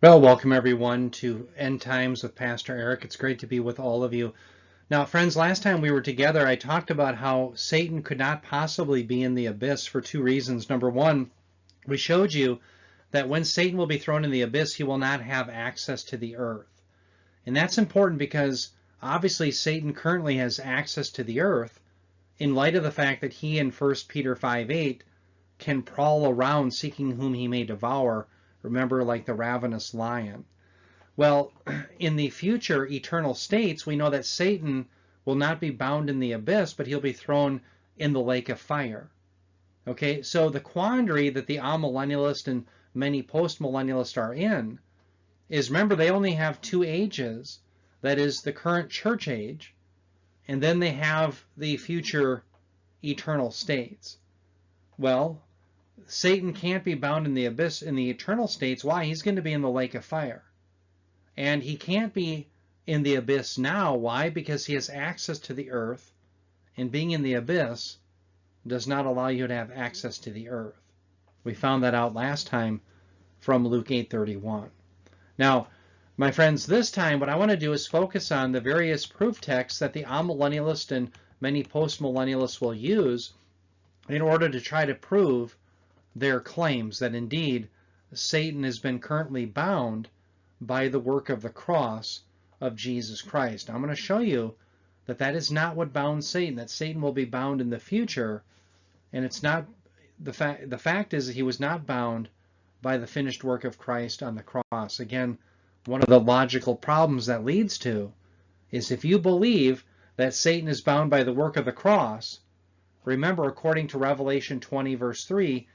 Well, welcome everyone to End Times with Pastor Eric. It's great to be with all of you. Now, friends, last time we were together, I talked about how Satan could not possibly be in the abyss for two reasons. Number one, we showed you that when Satan will be thrown in the abyss, he will not have access to the earth. And that's important because obviously Satan currently has access to the earth in light of the fact that he in 1 Peter 5:8 can prowl around seeking whom he may devour. Remember, like the ravenous lion. Well, in the future eternal states, we know that Satan will not be bound in the abyss, but he'll be thrown in the lake of fire. Okay, so the quandary that the amillennialist and many postmillennialists are in is, remember, they only have two ages. That is the current church age, and then they have the future eternal states. Well, Satan can't be bound in the abyss in the eternal states. Why? He's going to be in the lake of fire. And he can't be in the abyss now. Why? Because he has access to the earth, and being in the abyss does not allow you to have access to the earth. We found that out last time from Luke 8:31. Now, my friends, this time what I want to do is focus on the various proof texts that the amillennialist and many postmillennialists will use in order to try to prove their claims that indeed Satan has been currently bound by the work of the cross of Jesus Christ. Now, I'm going to show you that that is not what bound Satan, that Satan will be bound in the future, and it's not the fact is that he was not bound by the finished work of Christ on the cross. Again, one of the logical problems that leads to is if you believe that Satan is bound by the work of the cross, remember, according to Revelation 20 verse 3,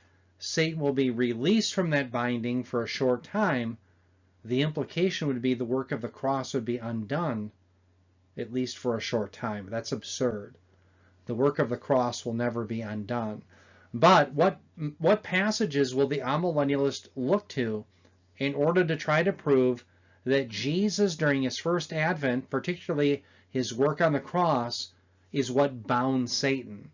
Satan will be released from that binding for a short time. The implication would be the work of the cross would be undone, at least for a short time. That's absurd. The work of the cross will never be undone. But what passages will the amillennialist look to in order to try to prove that Jesus during his first advent, particularly his work on the cross, is what bound Satan?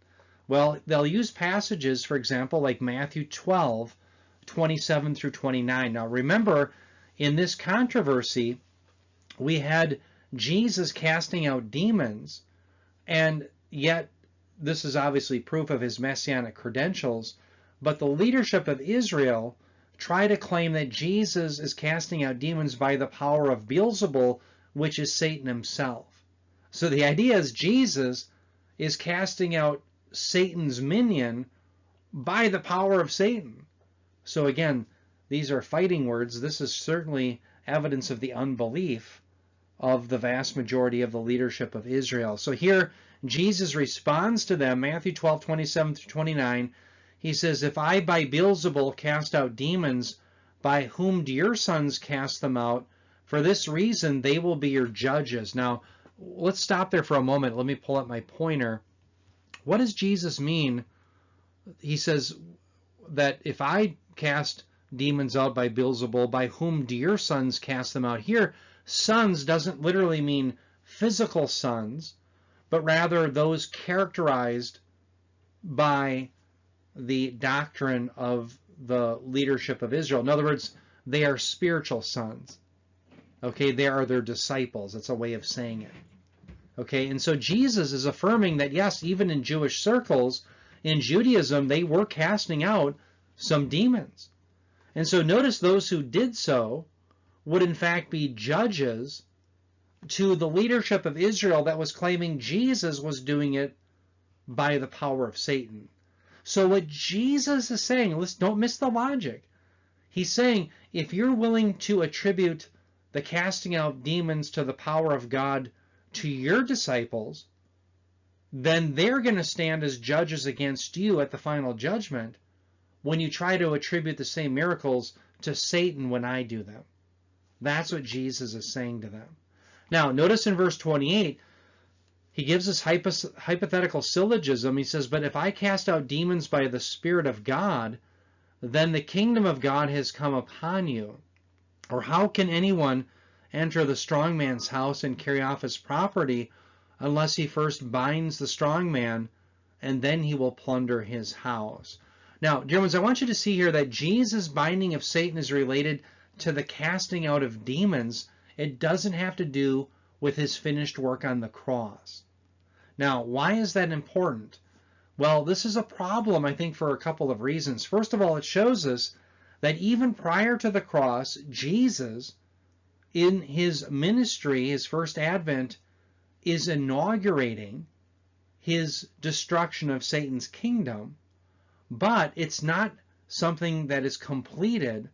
Well, they'll use passages, for example, like Matthew 12:27 through 29. Now, remember, in this controversy, we had Jesus casting out demons, and yet this is obviously proof of his messianic credentials, but the leadership of Israel try to claim that Jesus is casting out demons by the power of Beelzebul, which is Satan himself. So the idea is Jesus is casting out Satan's minion by the power of Satan. So again, these are fighting words. This is certainly evidence of the unbelief of the vast majority of the leadership of Israel. So here Jesus responds to them, Matthew 12:27 through 29. He says, if I by Beelzebul cast out demons, by whom do your sons cast them out? For this reason they will be your judges. Now, let's stop there for a moment. Let me pull up my pointer. What does Jesus mean? He says that if I cast demons out by Beelzebul, by whom do your sons cast them out? Here, sons doesn't literally mean physical sons, but rather those characterized by the doctrine of the leadership of Israel. In other words, they are spiritual sons. Okay, they are their disciples. That's a way of saying it. Okay, and so Jesus is affirming that, yes, even in Jewish circles, in Judaism, they were casting out some demons. And so notice those who did so would in fact be judges to the leadership of Israel that was claiming Jesus was doing it by the power of Satan. So what Jesus is saying, listen, don't miss the logic. He's saying if you're willing to attribute the casting out demons to the power of God to your disciples, then they're going to stand as judges against you at the final judgment when you try to attribute the same miracles to Satan when I do them. That's what Jesus is saying to them. Now, notice in verse 28, he gives this hypothetical syllogism. He says, but if I cast out demons by the Spirit of God, then the kingdom of God has come upon you. Or how can anyone enter the strong man's house and carry off his property unless he first binds the strong man, and then he will plunder his house? Now, dear ones, I want you to see here that Jesus' binding of Satan is related to the casting out of demons, it doesn't have to do with his finished work on the cross. Now, why is that important? Well, this is a problem, I think, for a couple of reasons. First of all, it shows us that even prior to the cross, Jesus, in his ministry, his first advent, is inaugurating his destruction of Satan's kingdom, but it's not something that is completed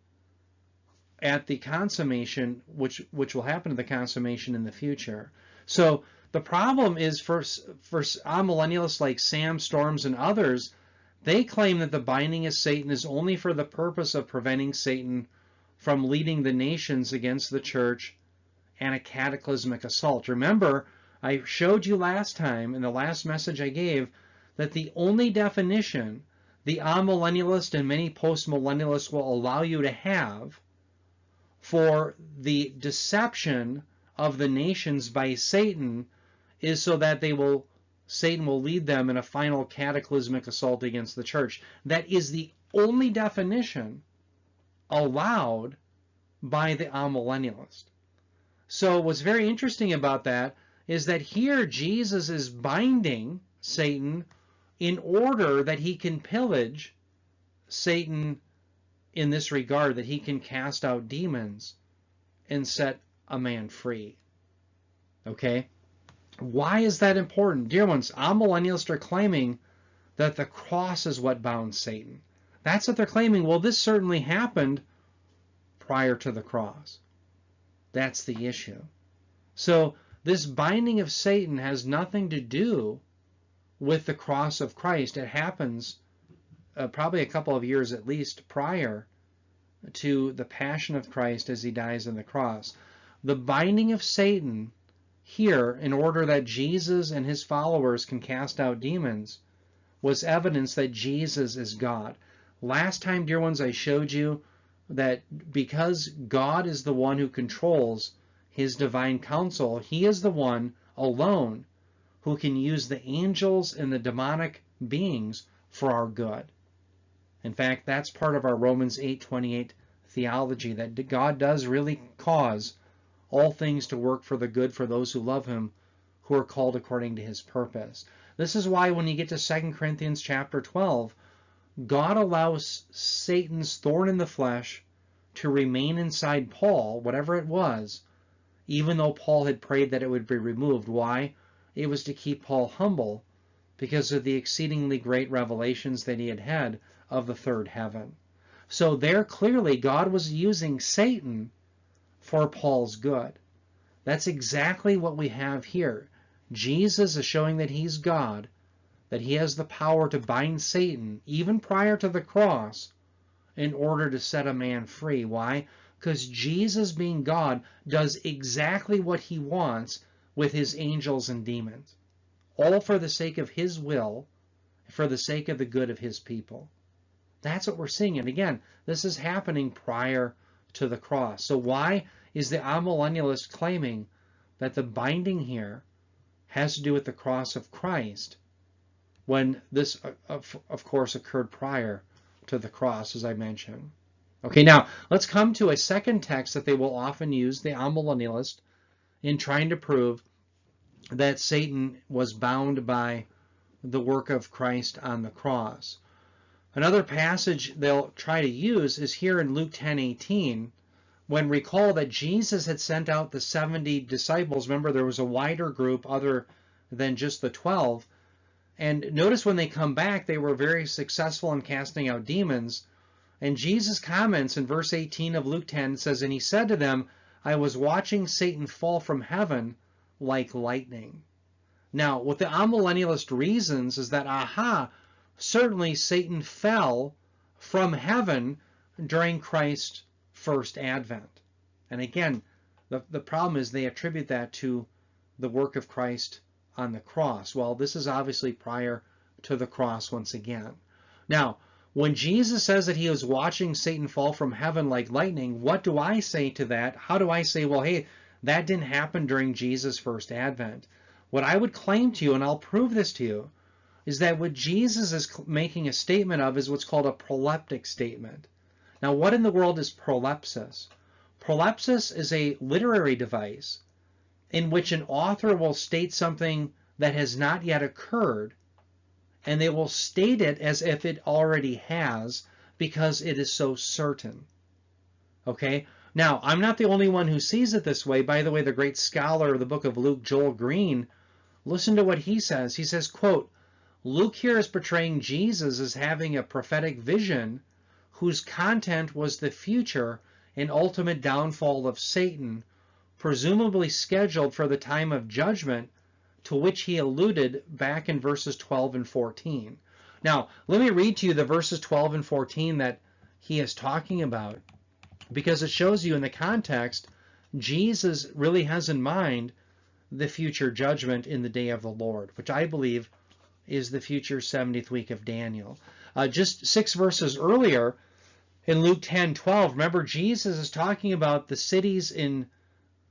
at the consummation, which will happen to the consummation in the future. So the problem is for amillennialists like Sam Storms and others, they claim that the binding of Satan is only for the purpose of preventing Satan from leading the nations against the church and a cataclysmic assault. Remember, I showed you last time in the last message I gave that the only definition the amillennialist and many postmillennialists will allow you to have for the deception of the nations by Satan is so that Satan will lead them in a final cataclysmic assault against the church. That is the only definition allowed by the amillennialist. So what's very interesting about that is that here Jesus is binding Satan in order that he can pillage Satan in this regard, that he can cast out demons and set a man free. Okay? Why is that important? Dear ones, amillennialists are claiming that the cross is what bound Satan. That's what they're claiming. Well, this certainly happened prior to the cross. That's the issue. So this binding of Satan has nothing to do with the cross of Christ. It happens probably a couple of years at least prior to the passion of Christ as he dies on the cross. The binding of Satan here, in order that Jesus and his followers can cast out demons, was evidence that Jesus is God. Last time, dear ones, I showed you that because God is the one who controls his divine counsel, he is the one alone who can use the angels and the demonic beings for our good. In fact, that's part of our Romans 8:28 theology, that God does really cause all things to work for the good for those who love him, who are called according to his purpose. This is why when you get to 2 Corinthians chapter 12, God allows Satan's thorn in the flesh to remain inside Paul, whatever it was, even though Paul had prayed that it would be removed. Why? It was to keep Paul humble because of the exceedingly great revelations that he had had of the third heaven. So there clearly God was using Satan for Paul's good. That's exactly what we have here. Jesus is showing that he's God, that he has the power to bind Satan even prior to the cross in order to set a man free. Why? Because Jesus, being God, does exactly what he wants with his angels and demons, all for the sake of his will, for the sake of the good of his people. That's what we're seeing. And again, this is happening prior to the cross. So why is the amillennialist claiming that the binding here has to do with the cross of Christ when this, of course, occurred prior to the cross, as I mentioned? Okay, now let's come to a second text that they will often use, the amillennialist, in trying to prove that Satan was bound by the work of Christ on the cross. Another passage they'll try to use is here in Luke 10:18, when recall that Jesus had sent out the 70 disciples. Remember, there was a wider group other than just the 12. And notice when they come back, they were very successful in casting out demons. And Jesus comments in verse 18 of Luke 10, says, "And he said to them, I was watching Satan fall from heaven like lightning." Now, what the amillennialist reasons is that, certainly Satan fell from heaven during Christ's first advent. And again, the problem is they attribute that to the work of Christ on the cross. Well, this is obviously prior to the cross once again. Now, when Jesus says that he was watching Satan fall from heaven like lightning, what do I say to that? How do I say, well, hey, that didn't happen during Jesus' first advent? What I would claim to you, and I'll prove this to you, is that what Jesus is making a statement of is what's called a proleptic statement. Now, what in the world is prolepsis? Prolepsis is a literary device in which an author will state something that has not yet occurred, and they will state it as if it already has because it is so certain. Okay? Now, I'm not the only one who sees it this way. By the way, the great scholar of the book of Luke, Joel Green, listen to what he says. He says, quote, Luke here is portraying Jesus as having a prophetic vision whose content was the future and ultimate downfall of Satan, presumably scheduled for the time of judgment, to which he alluded back in verses 12 and 14. Now, let me read to you the verses 12 and 14 that he is talking about, because it shows you in the context, Jesus really has in mind the future judgment in the day of the Lord, which I believe is the future 70th week of Daniel. Just 6 verses earlier, in Luke 10:12, remember Jesus is talking about the cities in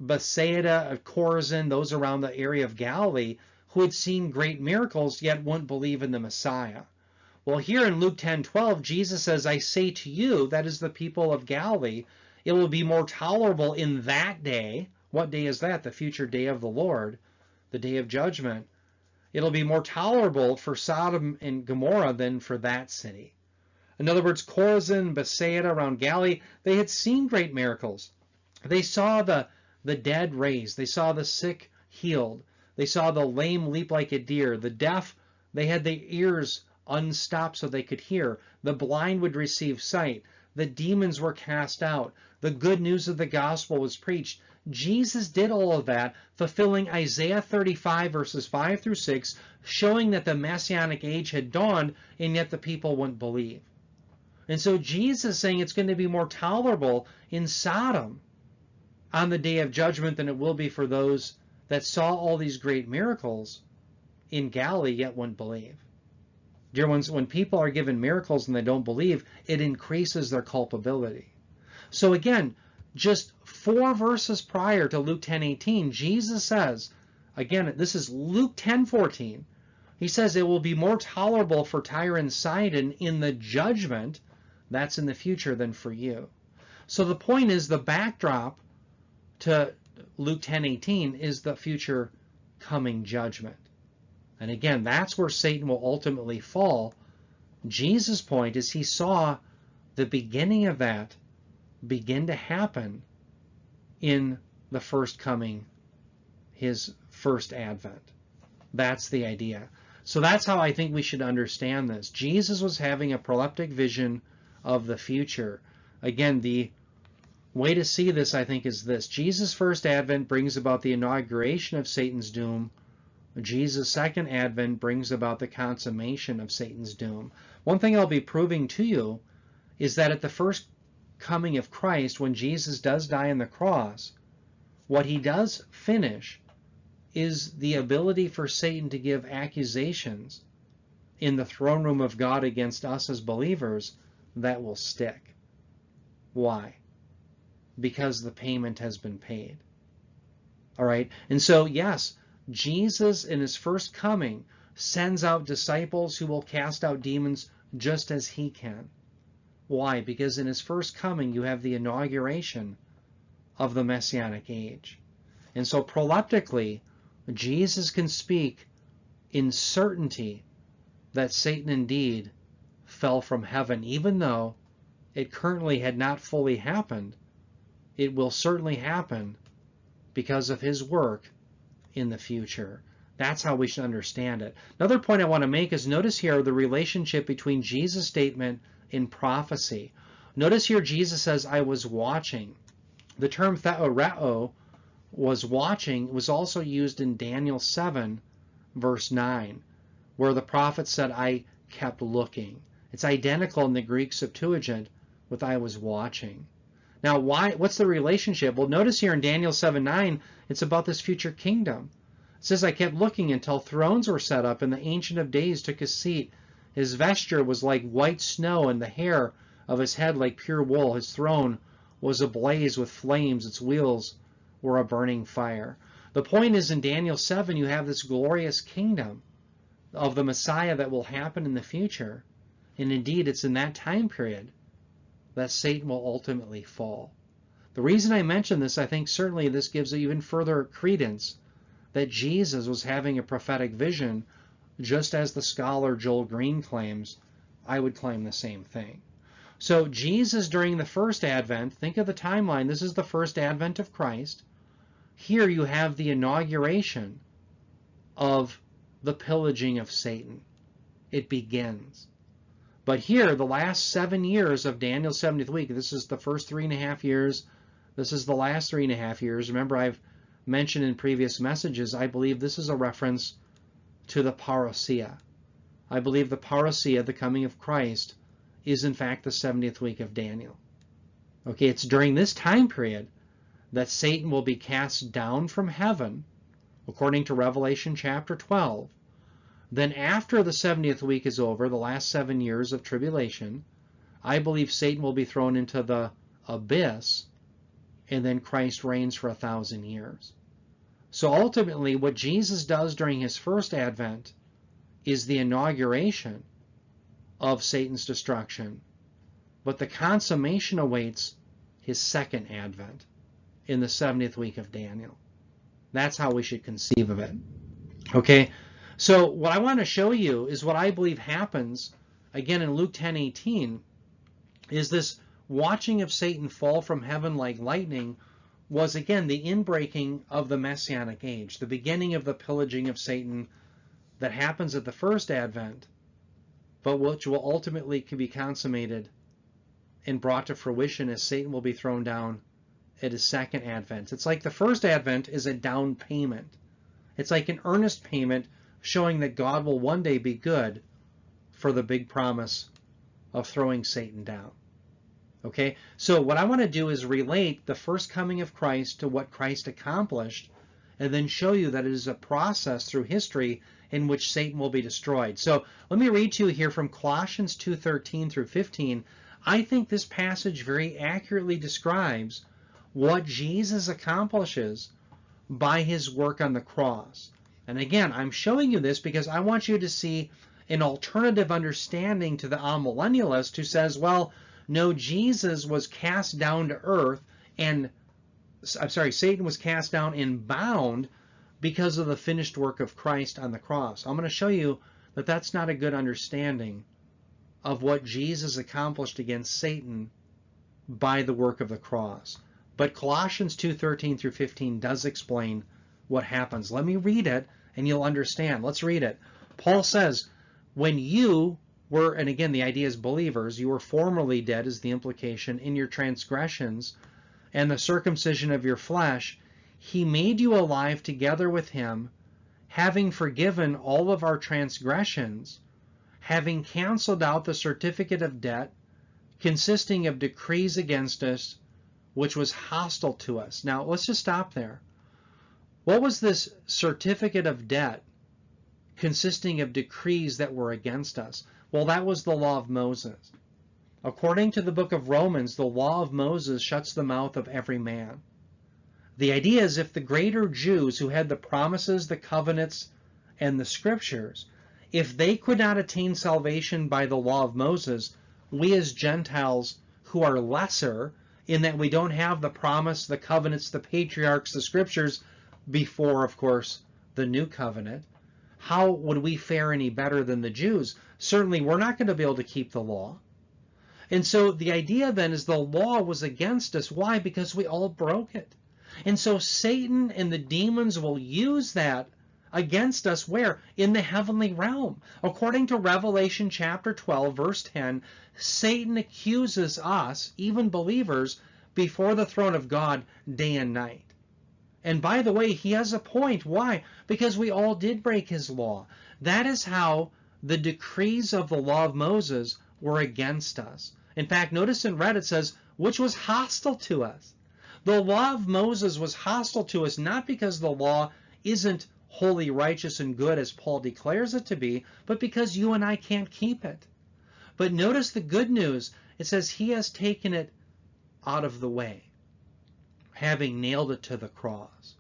Bethsaida, Chorazin, those around the area of Galilee, who had seen great miracles yet wouldn't believe in the Messiah. Well, here in Luke 10:12, Jesus says, I say to you, that is the people of Galilee, it will be more tolerable in that day. What day is that? The future day of the Lord, the day of judgment. It'll be more tolerable for Sodom and Gomorrah than for that city. In other words, Chorazin, Bethsaida, around Galilee, they had seen great miracles. They saw the dead raised. They saw the sick healed. They saw the lame leap like a deer. The deaf, they had their ears unstopped so they could hear. The blind would receive sight. The demons were cast out. The good news of the gospel was preached. Jesus did all of that, fulfilling Isaiah 35 verses 5 through 6, showing that the Messianic age had dawned, and yet the people wouldn't believe. And so Jesus is saying it's going to be more tolerable in Sodom on the day of judgment than it will be for those that saw all these great miracles in Galilee yet wouldn't believe. Dear ones, when people are given miracles and they don't believe, it increases their culpability. So again, just 4 verses prior to Luke 10:18, Jesus says, again, this is Luke 10:14, he says it will be more tolerable for Tyre and Sidon in the judgment, that's in the future, than for you. So the point is, the backdrop to Luke 10:18 is the future coming judgment. And again, that's where Satan will ultimately fall. Jesus' point is he saw the beginning of that begin to happen in the first coming, his first advent. That's the idea. So that's how I think we should understand this. Jesus was having a proleptic vision of the future. Again, the way to see this, I think, is this. Jesus' first advent brings about the inauguration of Satan's doom. Jesus' second advent brings about the consummation of Satan's doom. One thing I'll be proving to you is that at the first coming of Christ, when Jesus does die on the cross, what he does finish is the ability for Satan to give accusations in the throne room of God against us as believers that will stick. Why? Because the payment has been paid. All right? And so, yes, Jesus in his first coming sends out disciples who will cast out demons just as he can. Why? Because in his first coming you have the inauguration of the Messianic age. And so proleptically, Jesus can speak in certainty that Satan indeed fell from heaven, even though it currently had not fully happened. It will certainly happen because of his work in the future. That's how we should understand it. Another point I want to make is, notice here the relationship between Jesus' statement in prophecy. Notice here Jesus says, I was watching. The term theoreo, was watching, was also used in Daniel 7 verse 9, where the prophet said, I kept looking. It's identical in the Greek Septuagint with I was watching. Now, what's the relationship? Well, notice here in Daniel 7:9, it's about this future kingdom. It says, I kept looking until thrones were set up, and the Ancient of Days took his seat. His vesture was like white snow, and the hair of his head like pure wool. His throne was ablaze with flames. Its wheels were a burning fire. The point is, in Daniel 7, you have this glorious kingdom of the Messiah that will happen in the future. And indeed, it's in that time period that Satan will ultimately fall. The reason I mention this, I think certainly this gives even further credence that Jesus was having a prophetic vision, just as the scholar Joel Green claims. I would claim the same thing. So Jesus during the first advent, think of the timeline. This is the first advent of Christ. Here you have the inauguration of the pillaging of Satan. It begins. But here, the last 7 years of Daniel's 70th week, this is the first 3.5 years. This is the last 3.5 years. Remember, I've mentioned in previous messages, I believe this is a reference to the parousia. I believe the parousia, the coming of Christ, is in fact the 70th week of Daniel. Okay, it's during this time period that Satan will be cast down from heaven, according to Revelation chapter 12. Then after the 70th week is over, the last 7 years of tribulation, I believe Satan will be thrown into the abyss, and then Christ reigns for 1,000 years. So ultimately, what Jesus does during his first advent is the inauguration of Satan's destruction, but the consummation awaits his second advent in the 70th week of Daniel. That's how we should conceive of it. Okay, so what I want to show you is what I believe happens, again in Luke 10:18, is this watching of Satan fall from heaven like lightning was again the inbreaking of the Messianic age, the beginning of the pillaging of Satan that happens at the first advent, but which will ultimately be consummated and brought to fruition as Satan will be thrown down at his second advent. It's like the first advent is a down payment. It's like an earnest payment showing that God will one day be good for the big promise of throwing Satan down. Okay, so what I want to do is relate the first coming of Christ to what Christ accomplished, and then show you that it is a process through history in which Satan will be destroyed. So let me read to you here from Colossians 2:13 through 15. I think this passage very accurately describes what Jesus accomplishes by his work on the cross. And again, I'm showing you this because I want you to see an alternative understanding to the amillennialist who says, well, no, Jesus was cast down to earth and, Satan was cast down and bound because of the finished work of Christ on the cross. I'm going to show you that that's not a good understanding of what Jesus accomplished against Satan by the work of the cross. But Colossians 2:13 through 15 does explain what happens. Let me read it and you'll understand. Let's read it. Paul says, when you were, and again the idea is believers, you were formerly dead is the implication, in your transgressions and the circumcision of your flesh, he made you alive together with him, having forgiven all of our transgressions, having canceled out the certificate of debt consisting of decrees against us, which was hostile to us. Now, let's just stop there. What was this certificate of debt consisting of decrees that were against us? Well, that was the law of Moses. According to the book of Romans, the law of Moses shuts the mouth of every man. The idea is if the greater Jews who had the promises, the covenants, and the scriptures, if they could not attain salvation by the law of Moses, we as Gentiles who are lesser, in that we don't have the promise, the covenants, the patriarchs, the scriptures, before, of course, the new covenant, how would we fare any better than the Jews? Certainly, we're not going to be able to keep the law. And so the idea then is the law was against us. Why? Because we all broke it. And so Satan and the demons will use that against us where? In the heavenly realm. According to Revelation chapter 12, verse 10, Satan accuses us, even believers, before the throne of God day and night. And by the way, he has a point. Why? Because we all did break his law. That is how the decrees of the law of Moses were against us. In fact, notice in red it says, which was hostile to us. The law of Moses was hostile to us, not because the law isn't holy, righteous, and good as Paul declares it to be, but because you and I can't keep it. But notice the good news. It says he has taken it out of the way, having nailed it to the cross.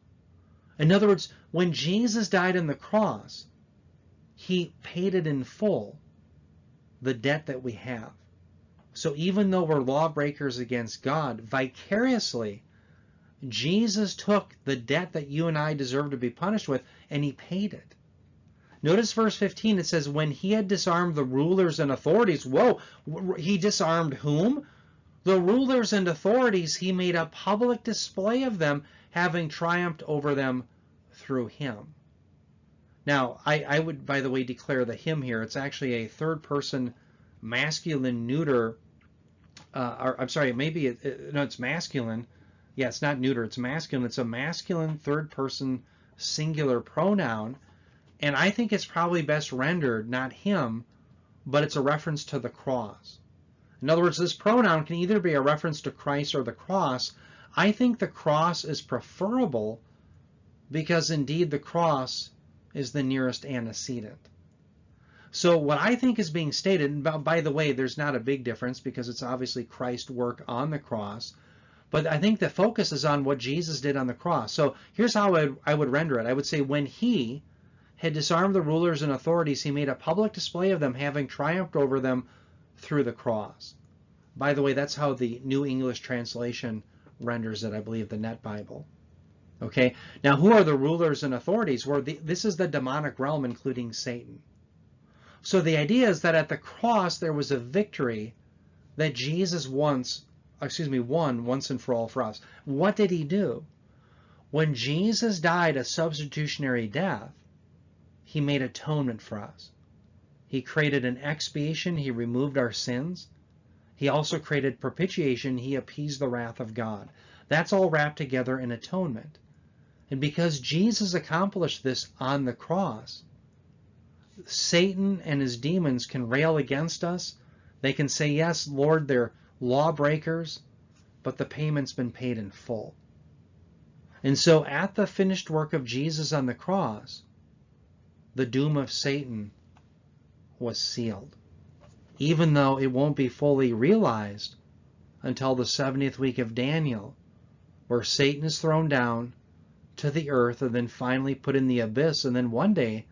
In other words, when Jesus died on the cross, he paid it in full, the debt that we have. So even though we're lawbreakers against God, vicariously, Jesus took the debt that you and I deserve to be punished with, and he paid it. Notice verse 15, it says, when he had disarmed the rulers and authorities, whoa, he disarmed whom? The rulers and authorities. He made a public display of them, having triumphed over them through him. Now, I would, by the way, declare the him here. It's actually a third person masculine neuter. I'm sorry, maybe no, it's masculine. Yeah, it's not neuter, it's masculine. It's a masculine third person singular pronoun. And I think it's probably best rendered not him, but it's a reference to the cross. In other words, this pronoun can either be a reference to Christ or the cross. I think the cross is preferable because indeed the cross is the nearest antecedent. So what I think is being stated, and by the way, there's not a big difference because it's obviously Christ's work on the cross, but I think the focus is on what Jesus did on the cross. So here's how I would render it. I would say when he had disarmed the rulers and authorities, he made a public display of them, having triumphed over them through the cross. By the way, that's how the New English Translation renders it, I believe, the Net Bible. Okay, now who are the rulers and authorities? Well, this is the demonic realm, including Satan. So the idea is that at the cross there was a victory that Jesus won once and for all for us. What did he do? When Jesus died a substitutionary death, he made atonement for us. He created an expiation. He removed our sins. He also created propitiation. He appeased the wrath of God. That's all wrapped together in atonement. And because Jesus accomplished this on the cross, Satan and his demons can rail against us. They can say, yes, Lord, they're lawbreakers, but the payment's been paid in full. And so at the finished work of Jesus on the cross, the doom of Satan was sealed, even though it won't be fully realized until the 70th week of Daniel, where Satan is thrown down to the earth and then finally put in the abyss, and then one day,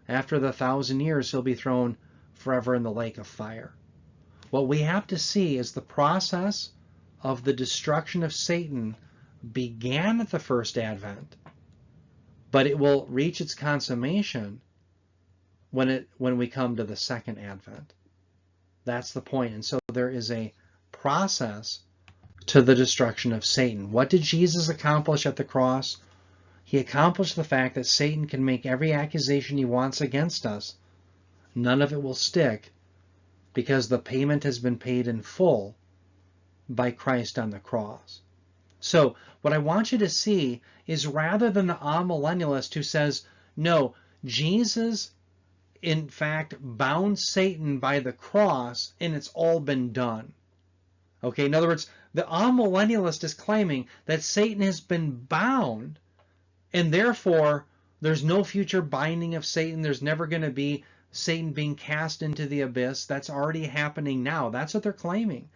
after the 1,000 years, he'll be thrown forever in the lake of fire. What we have to see is the process of the destruction of Satan began at the first advent, but it will reach its consummation when we come to the second advent. That's the point. And so there is a process to the destruction of Satan. What did Jesus accomplish at the cross? He accomplished the fact that Satan can make every accusation he wants against us. None of it will stick because the payment has been paid in full by Christ on the cross. So what I want you to see is, rather than the amillennialist who says, no, Jesus in fact bound Satan by the cross and it's all been done. Okay, in other words, the amillennialist is claiming that Satan has been bound and therefore there's no future binding of Satan. There's never going to be Satan being cast into the abyss. That's already happening now. That's what they're claiming.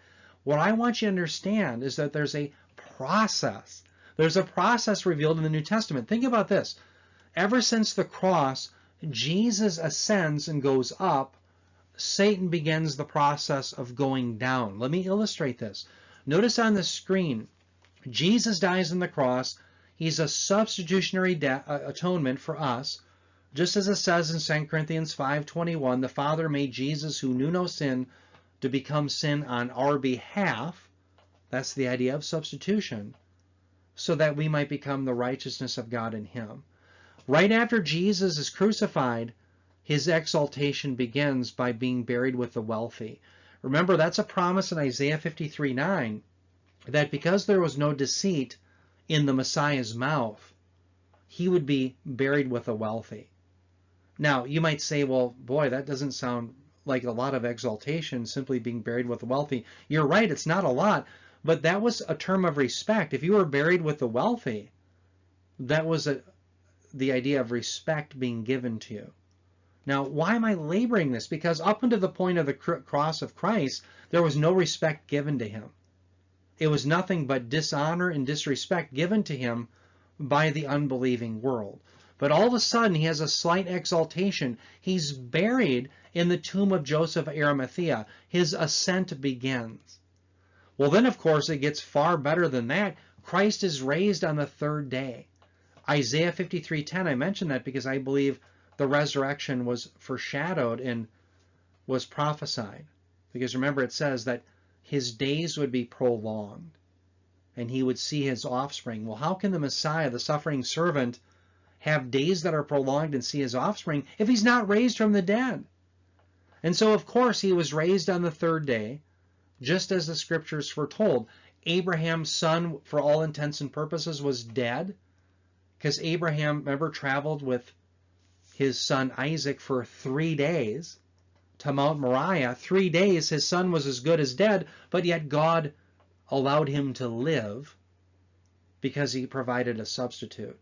What I want you to understand is that there's a process. There's a process revealed in the New Testament. Think about this. Ever since the cross, Jesus ascends and goes up. Satan begins the process of going down. Let me illustrate this. Notice on the screen, Jesus dies on the cross. He's a substitutionary atonement for us. Just as it says in 2 Corinthians 5:21, the Father made Jesus, who knew no sin, to become sin on our behalf. That's the idea of substitution, so that we might become the righteousness of God in him. Right after Jesus is crucified, his exaltation begins by being buried with the wealthy. Remember, that's a promise in Isaiah 53:9, that because there was no deceit in the Messiah's mouth, he would be buried with the wealthy. Now, you might say, well, boy, that doesn't sound like a lot of exaltation, simply being buried with the wealthy. You're right, it's not a lot, but that was a term of respect. If you were buried with the wealthy, that was the idea of respect being given to you. Now, why am I laboring this? Because up until the point of the cross of Christ, there was no respect given to him. It was nothing but dishonor and disrespect given to him by the unbelieving world. But all of a sudden, he has a slight exaltation. He's buried in the tomb of Joseph of Arimathea. His ascent begins. Well, then, of course, it gets far better than that. Christ is raised on the third day. Isaiah 53:10, I mentioned that because I believe the resurrection was foreshadowed and was prophesied. Because remember, it says that his days would be prolonged and he would see his offspring. Well, how can the Messiah, the suffering servant, have days that are prolonged and see his offspring if he's not raised from the dead? And so, of course, he was raised on the third day, just as the scriptures foretold. Abraham's son, for all intents and purposes, was dead because Abraham, remember, traveled with his son Isaac for 3 days to Mount Moriah. 3 days, his son was as good as dead, but yet God allowed him to live because he provided a substitute.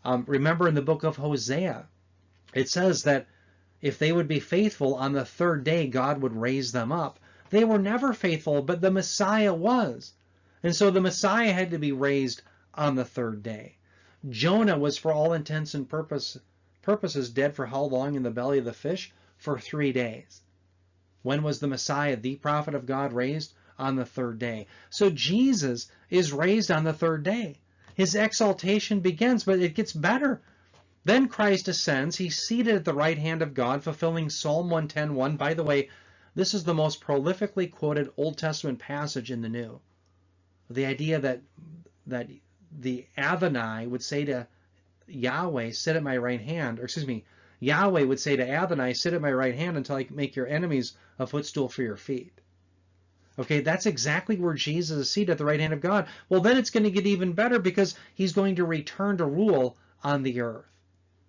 Remember in the book of Hosea, it says that if they would be faithful on the third day, God would raise them up. They were never faithful, but the Messiah was. And so the Messiah had to be raised on the third day. Jonah was, for all intents and purposes, dead for how long in the belly of the fish? For 3 days. When was the Messiah, the prophet of God, raised? On the third day. So Jesus is raised on the third day. His exaltation begins, but it gets better. Then Christ ascends. He's seated at the right hand of God, fulfilling Psalm 110:1. By the way, this is the most prolifically quoted Old Testament passage in the New. The idea that the Adonai would say to Yahweh, sit at my right hand, or excuse me, Yahweh would say to Adonai, sit at my right hand until I make your enemies a footstool for your feet. Okay, that's exactly where Jesus is seated at the right hand of God. Well, then it's going to get even better because he's going to return to rule on the earth.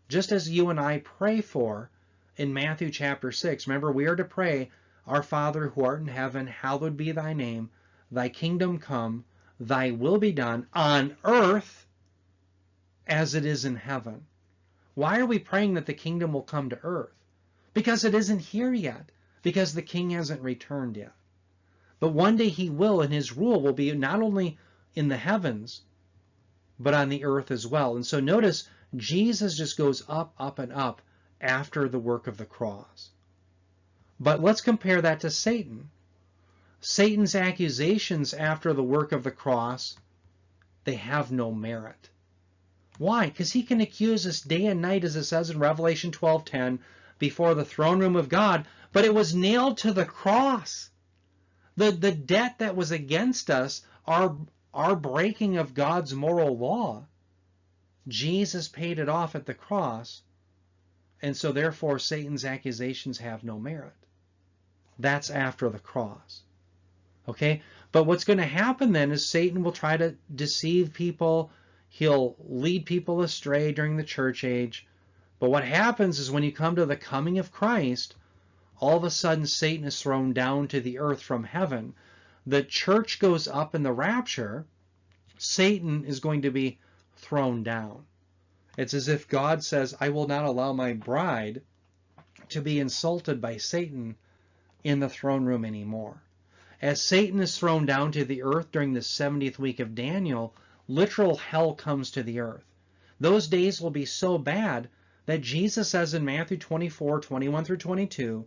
Just as you and I pray for in Matthew chapter 6. Remember, we are to pray, Our Father who art in heaven, hallowed be thy name. Thy kingdom come, thy will be done on earth as it is in heaven. Why are we praying that the kingdom will come to earth? Because it isn't here yet. Because the king hasn't returned yet. But one day he will, and his rule will be not only in the heavens, but on the earth as well. And so notice, Jesus just goes up, up, and up after the work of the cross. But let's compare that to Satan. Satan's accusations after the work of the cross, they have no merit. Why? Because he can accuse us day and night, as it says in Revelation 12:10, before the throne room of God, but it was nailed to the cross. The debt that was against us, our breaking of God's moral law, Jesus paid it off at the cross, and so therefore Satan's accusations have no merit. That's after the cross. Okay? But what's going to happen then is Satan will try to deceive people. He'll lead people astray during the church age. But what happens is when you come to the coming of Christ, all of a sudden Satan is thrown down to the earth from heaven. The church goes up in the rapture. Satan is going to be thrown down. It's as if God says, I will not allow my bride to be insulted by Satan in the throne room anymore. As Satan is thrown down to the earth during the 70th week of Daniel, literal hell comes to the earth. Those days will be so bad that Jesus says in Matthew 24:21 through 22,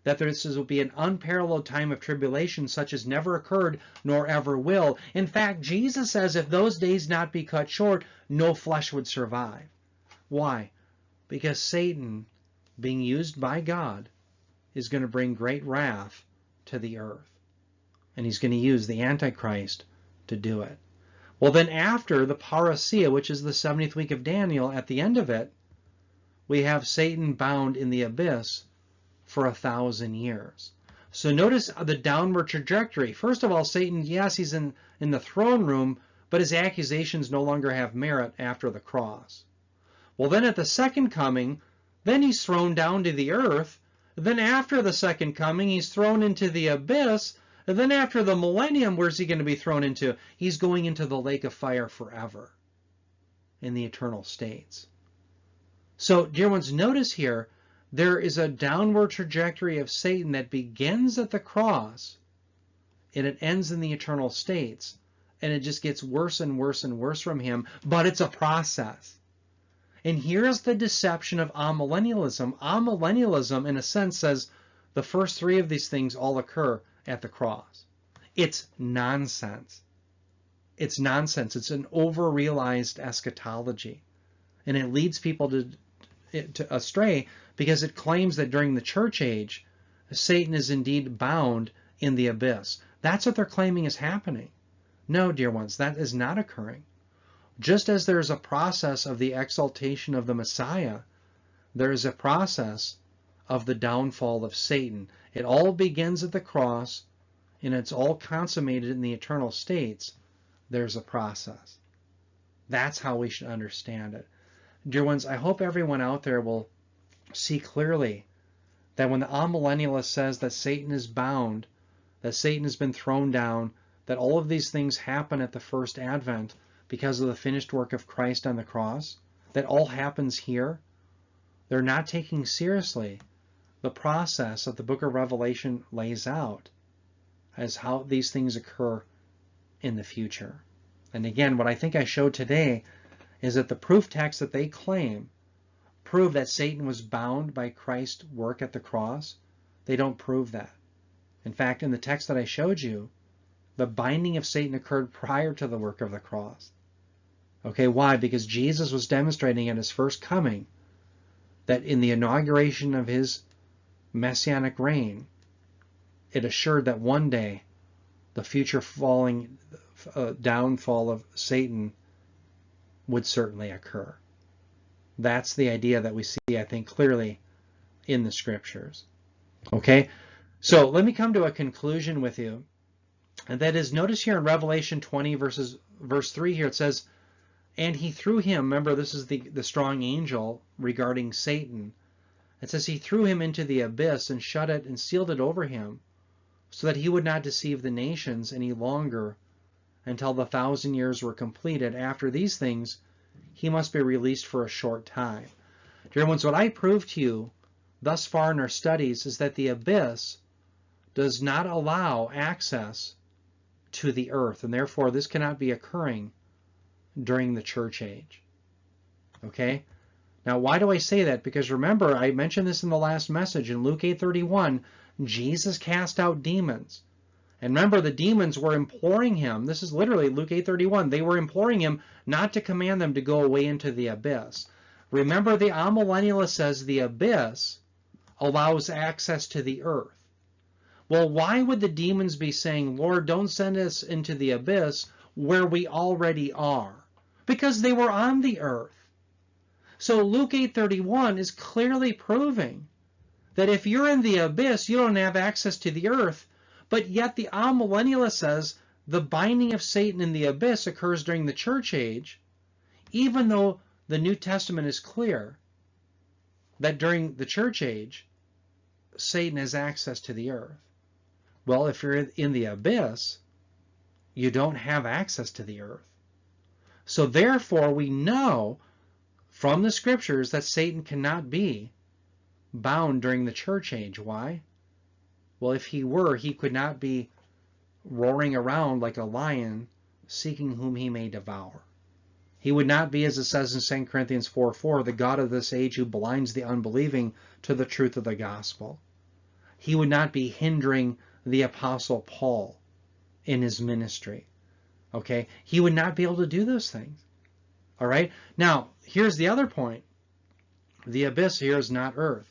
that this will be an unparalleled time of tribulation such as never occurred nor ever will. In fact, Jesus says if those days not be cut short, no flesh would survive. Why? Because Satan, being used by God, is going to bring great wrath to the earth. And he's going to use the Antichrist to do it. Well, then after the parousia, which is the 70th week of Daniel, at the end of it, we have Satan bound in the abyss for 1,000 years. So notice the downward trajectory. First of all, Satan, yes, he's in the throne room, but his accusations no longer have merit after the cross. Well, then at the second coming, then he's thrown down to the earth. Then after the second coming, he's thrown into the abyss. And then after the millennium, where's he going to be thrown into? He's going into the lake of fire forever in the eternal states. So, dear ones, notice here, there is a downward trajectory of Satan that begins at the cross and it ends in the eternal states. And it just gets worse and worse and worse from him, but it's a process. And here's the deception of amillennialism. Amillennialism, in a sense, says the first three of these things all occur at the cross. It's nonsense. It's nonsense. It's an over-realized eschatology. And it leads people to astray because it claims that during the church age, Satan is indeed bound in the abyss. That's what they're claiming is happening. No, dear ones, that is not occurring. Just as there is a process of the exaltation of the Messiah, there is a process of the downfall of Satan. It all begins at the cross, and it's all consummated in the eternal states. There's a process. That's how we should understand it. Dear ones, I hope everyone out there will see clearly that when the amillennialist says that Satan is bound, that Satan has been thrown down, that all of these things happen at the first advent because of the finished work of Christ on the cross, that all happens here, they're not taking seriously the process that the book of Revelation lays out as how these things occur in the future. And again, what I think I showed today is that the proof texts that they claim prove that Satan was bound by Christ's work at the cross. They don't prove that. In fact, in the text that I showed you, the binding of Satan occurred prior to the work of the cross. Okay, why? Because Jesus was demonstrating at his first coming that in the inauguration of his messianic reign, it assured that one day the future downfall of Satan would certainly occur. That's the idea that we see, I think, clearly in the scriptures. Okay, so let me come to a conclusion with you. And that is, notice here in Revelation 20 verse 3 here, it says, and he threw him, remember this is the strong angel regarding Satan. It says he threw him into the abyss and shut it and sealed it over him so that he would not deceive the nations any longer until the 1,000 years were completed. After these things, he must be released for a short time. Dear ones, what I proved to you thus far in our studies is that the abyss does not allow access to the earth, and therefore this cannot be occurring during the church age. Okay? Now, why do I say that? Because remember, I mentioned this in the last message. In Luke 8:31, Jesus cast out demons. And remember, the demons were imploring him. This is literally Luke 8:31. They were imploring him not to command them to go away into the abyss. Remember, the amillennialist says the abyss allows access to the earth. Well, why would the demons be saying, Lord, don't send us into the abyss where we already are? Because they were on the earth. So Luke 8:31 is clearly proving that if you're in the abyss, you don't have access to the earth. But yet the amillennialist says the binding of Satan in the abyss occurs during the church age, even though the New Testament is clear that during the church age, Satan has access to the earth. Well, if you're in the abyss, you don't have access to the earth. So therefore, we know from the scriptures that Satan cannot be bound during the church age. Why? Well, if he were, he could not be roaring around like a lion seeking whom he may devour. He would not be, as it says in 2 Corinthians 4:4, the God of this age who blinds the unbelieving to the truth of the gospel. He would not be hindering the Apostle Paul in his ministry. Okay? He would not be able to do those things. All right? Now, here's the other point. The abyss here is not earth.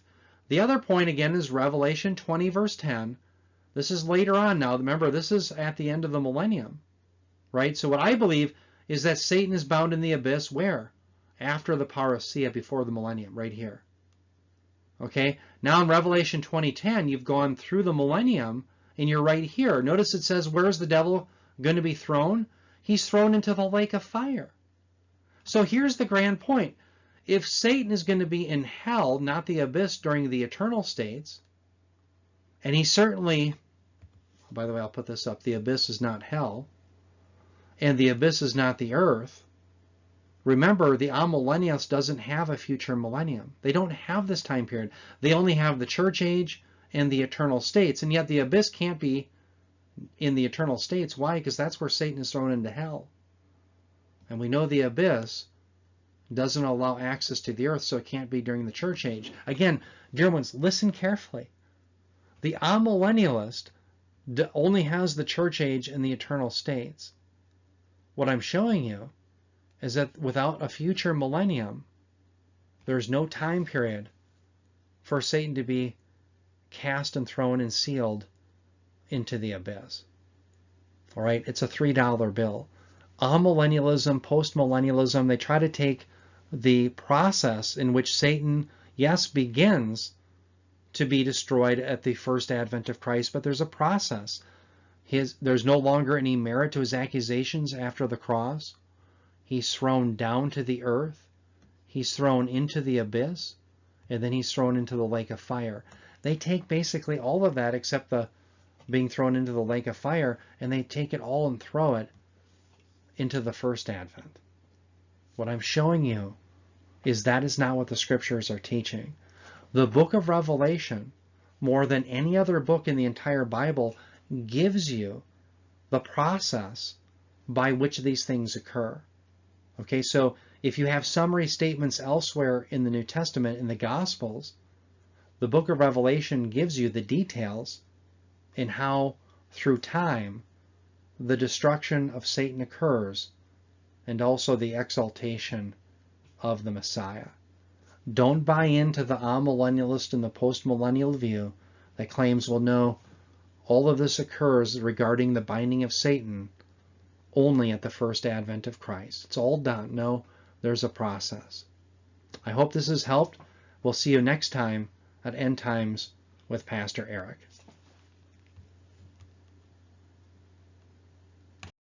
The other point, again, is Revelation 20, verse 10. This is later on now. Remember, this is at the end of the millennium. Right? So what I believe is that Satan is bound in the abyss where? After the parousia, before the millennium, right here. Okay? Now in Revelation 20:10, you've gone through the millennium, and you're right here. Notice it says, where's the devil going to be thrown? He's thrown into the lake of fire. So here's the grand point. If Satan is going to be in hell, not the abyss, during the eternal states, and he certainly, by the way, I'll put this up, the abyss is not hell, and the abyss is not the earth. Remember, the amillennialist doesn't have a future millennium. They don't have this time period. They only have the church age and the eternal states, and yet the abyss can't be in the eternal states. Why? Because that's where Satan is thrown into hell. And we know the abyss doesn't allow access to the earth, so it can't be during the church age. Again, dear ones, listen carefully. The amillennialist only has the church age and the eternal states. What I'm showing you is that without a future millennium, there's no time period for Satan to be cast and thrown and sealed into the abyss. All right, it's a $3 bill. Amillennialism, postmillennialism, they try to take the process in which Satan, yes, begins to be destroyed at the first advent of Christ, but there's a process. There's no longer any merit to his accusations after the cross. He's thrown down to the earth. He's thrown into the abyss, and then he's thrown into the lake of fire. They take basically all of that except the being thrown into the lake of fire, and they take it all and throw it into the first advent. What I'm showing you is that is not what the scriptures are teaching. The book of Revelation, more than any other book in the entire Bible, gives you the process by which these things occur. Okay, so if you have summary statements elsewhere in the New Testament, in the Gospels, the book of Revelation gives you the details in how, through time, the destruction of Satan occurs, and also the exaltation of the Messiah. Don't buy into the amillennialist and the postmillennial view that claims, well, no, all of this occurs regarding the binding of Satan only at the first advent of Christ. It's all done. No, there's a process. I hope this has helped. We'll see you next time at End Times with Pastor Eric.